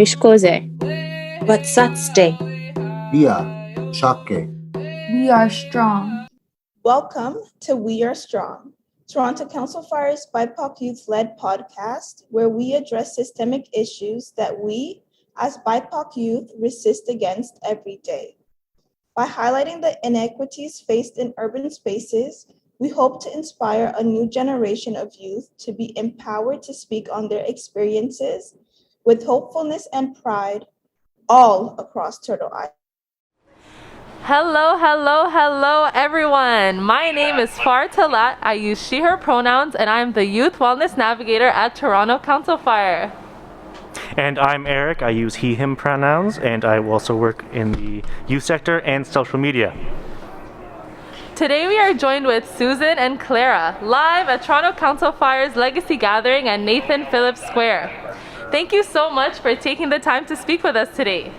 Mishkoze. Watsatste. Bia, Shake. We are strong. Welcome to We Are Strong, Toronto Council Fire's BIPOC youth-led podcast, where we address systemic issues that we, as BIPOC youth, resist against every day. By highlighting the inequities faced in urban spaces, we hope to inspire a new generation of youth to be empowered to speak on their experiences with hopefulness and pride all across Turtle Island. Hello, everyone. My name is Far Talat. I use she, her pronouns, and I'm the Youth Wellness Navigator at Toronto Council Fire. And I'm Eric. I use he, him pronouns, and I also work in the youth sector and social media. Today we are joined with Susan and Clara, live at Toronto Council Fire's Legacy Gathering at Nathan Phillips Square. Thank you so much for taking the time to speak with us today.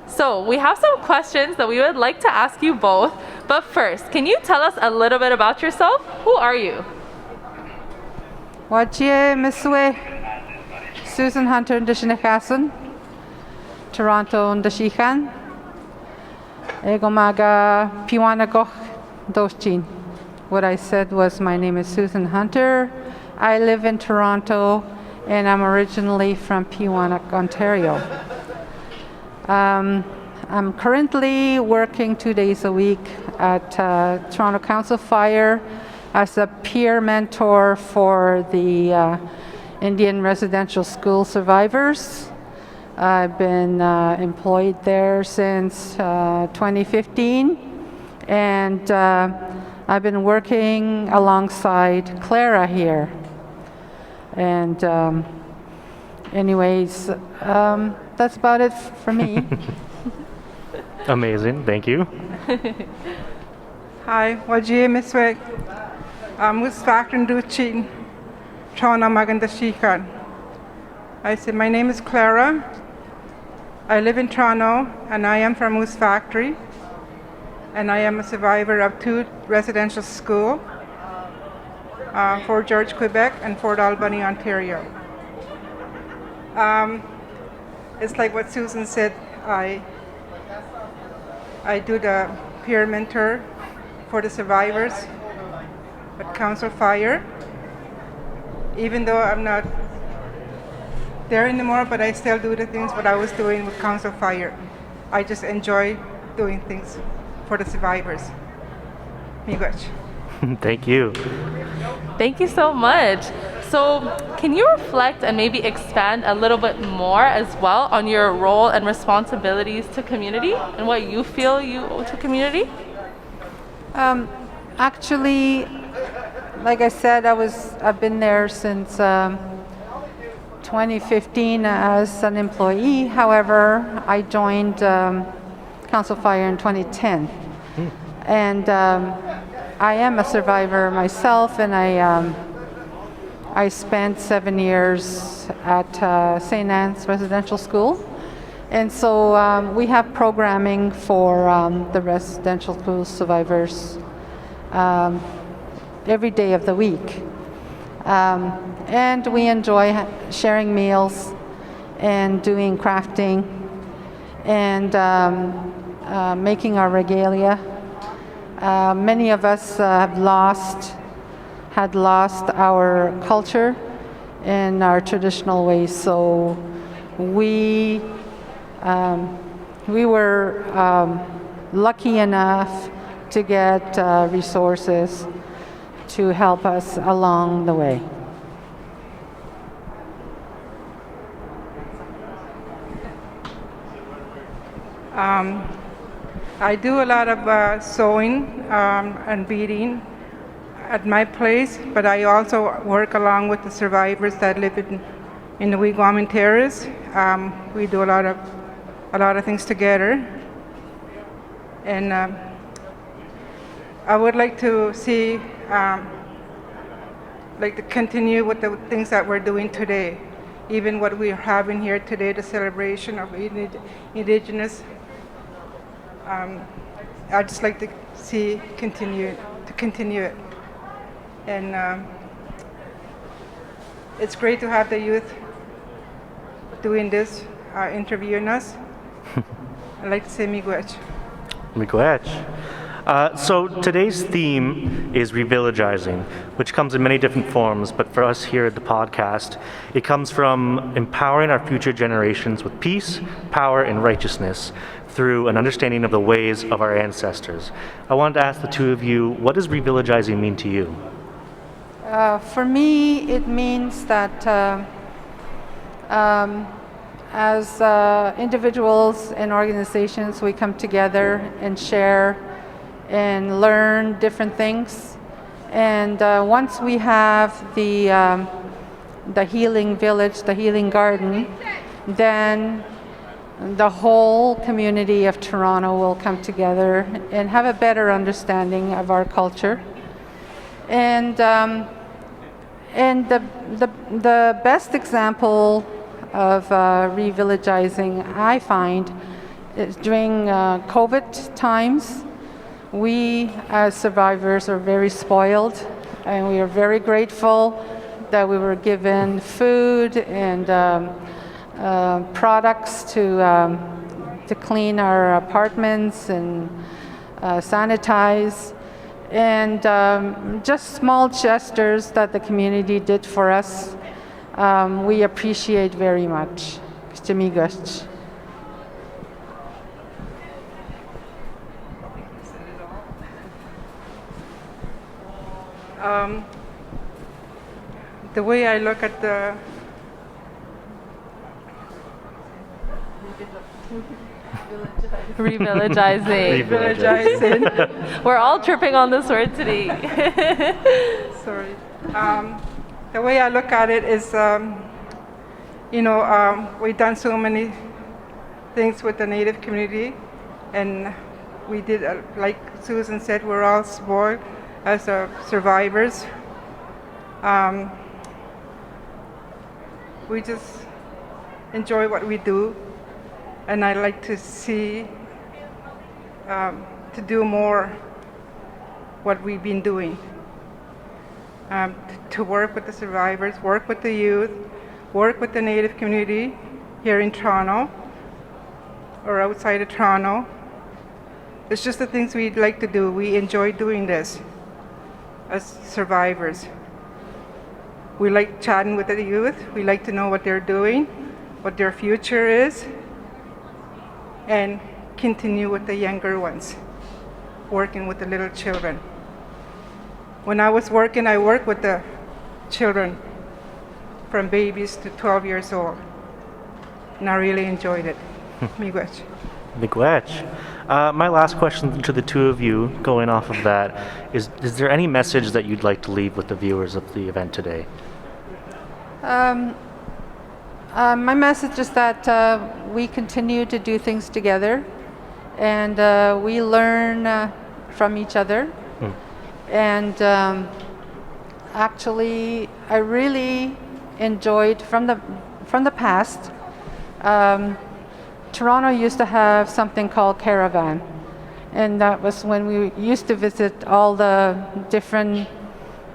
So we have some questions that we would like to ask you both, but first, can you tell us a little bit about yourself? Who are you? Wajie Miswe, Susan Hunter Ndishinakasan, Toronto Ndishikhan, Egomaga Peawanuck Dochin. What I said was my name is Susan Hunter. I live in Toronto and I'm originally from Peawanuck, Ontario. I'm currently working 2 days a week at Toronto Council Fire as a peer mentor for the Indian residential school survivors. I've been employed there since 2015, and I've been working alongside Clara here. And anyways, that's about it for me. Amazing, thank you. Hi, Wajie Miswek. Musfakran Duchin, Chona Magandashikan. I said, my name is Clara. I live in Toronto and I am from Moose Factory. And I am a survivor of 2 residential schools, Fort George, Quebec and Fort Albany, Ontario. It's like what Susan said, I do the peer mentor for the survivors at Council Fire. Even though I'm not there anymore, but I still do the things what I was doing with Council Fire. I just enjoy doing things for the survivors. Miigwech. Thank you. Thank you so much. So can you reflect and maybe expand a little bit more as well on your role and responsibilities to community and what you feel you owe to community? Actually, like I said, I've been there since 2015 as an employee. However, I joined Council Fire in 2010. And I am a survivor myself, and I spent 7 years at St. Anne's Residential School. And so we have programming for the residential school survivors every day of the week. And we enjoy sharing meals and doing crafting and making our regalia. Many of us had lost our culture and our traditional ways, so we were lucky enough to get resources to help us along the way. I do a lot of sewing and beading at my place, but I also work along with the survivors that live in the Wigwam Terrace. We do a lot of things together, and I would like to see to continue with the things that we're doing today, even what we're having here today, the celebration of Indigenous. I'd just like to see continue it. And it's great to have the youth doing this, interviewing us. I'd like to say miigwech. Miigwech. So today's theme is revillagizing, which comes in many different forms, but for us here at the podcast, it comes from empowering our future generations with peace, power, and righteousness through an understanding of the ways of our ancestors. I wanted to ask the two of you, what does revillagizing mean to you? For me, it means that as individuals and organizations, we come together and share and learn different things. And once we have the healing village, the healing garden, then the whole community of Toronto will come together and have a better understanding of our culture. And the best example of revillagizing, I find, is during COVID times. We, as survivors, are very spoiled, and we are very grateful that we were given food and products to clean our apartments and sanitize, and just small gestures that the community did for us. We appreciate very much. Miigwech. The way I look at the Revillagizing. revillagizing. We're all tripping on this word today. Sorry. The way I look at it is, we've done so many things with the Native community, and we did, like Susan said, we're all spoiled as survivors. We just enjoy what we do, and I like to see, to do more what we've been doing. To work with the survivors, work with the youth, work with the Native community here in Toronto or outside of Toronto. It's just the things we'd like to do. We enjoy doing this as survivors. We like chatting with the youth. We like to know what they're doing, what their future is, and continue with the younger ones, working with the little children. When I was working, I worked with the children from babies to 12 years old, and I really enjoyed it. Miigwech. Miigwech. My last question to the two of you, going off of that, is there any message that you'd like to leave with the viewers of the event today? My message is that we continue to do things together, and we learn from each other. And actually, I really enjoyed from the past. Toronto used to have something called Caravan, and that was when we used to visit all the different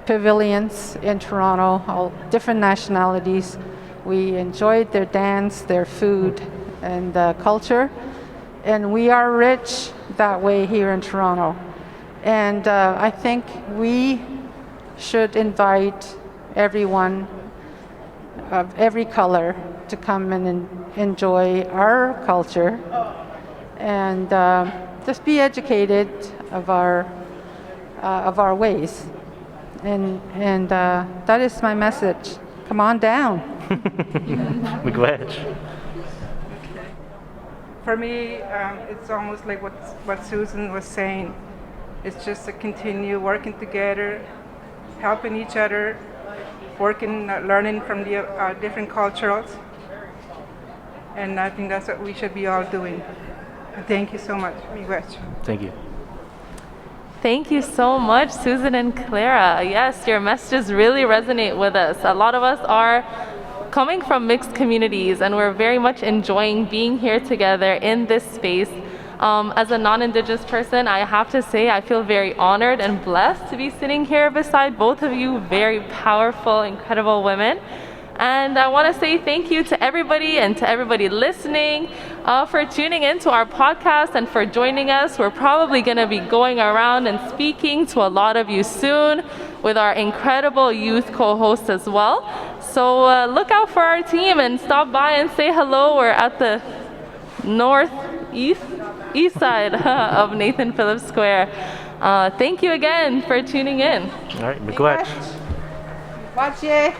pavilions in Toronto, all different nationalities. We enjoyed their dance, their food, and culture, and we are rich that way here in Toronto. And I think we should invite everyone of every color to come and enjoy our culture, and just be educated of our ways. And that is my message. Come on down. Miigwech. For me, it's almost like what Susan was saying. It's just to continue working together, helping each other, working, learning from the different cultures. And I think that's what we should be all doing. Thank you so much. Miigwech. Thank you. Thank you so much, Susan and Clara. Yes, your messages really resonate with us. A lot of us are coming from mixed communities, and we're very much enjoying being here together in this space. As a non-Indigenous person, I have to say I feel very honored and blessed to be sitting here beside both of you very powerful, incredible women. And I want to say thank you to everybody and to everybody listening for tuning in to our podcast and for joining us. We're probably going to be going around and speaking to a lot of you soon with our incredible youth co-hosts as well. So look out for our team and stop by and say hello. We're at the east side of Nathan Phillips Square. Thank you again for tuning in. All right, miigwech. Watch it.